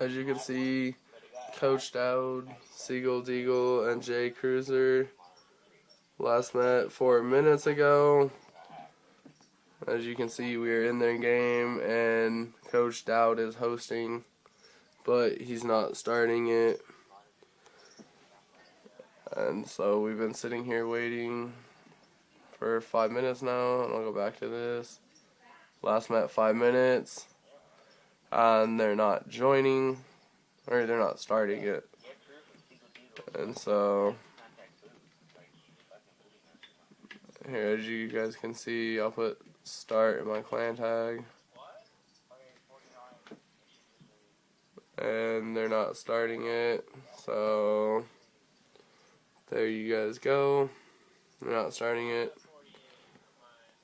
As you can see, Coach Dowd, Seagull Deagle, and Jay Cruiser last met 4 minutes ago. As you can see, we are in their game, and Coach Dowd is hosting, but he's not starting it. And so we've been sitting here waiting for 5 minutes now, and I'll go back to this. Last met 5 minutes, and they're not joining, or they're not starting it. And so here, as you guys can see, I'll put start in my clan tag, and they're not starting it. So there you guys go. They're not starting it.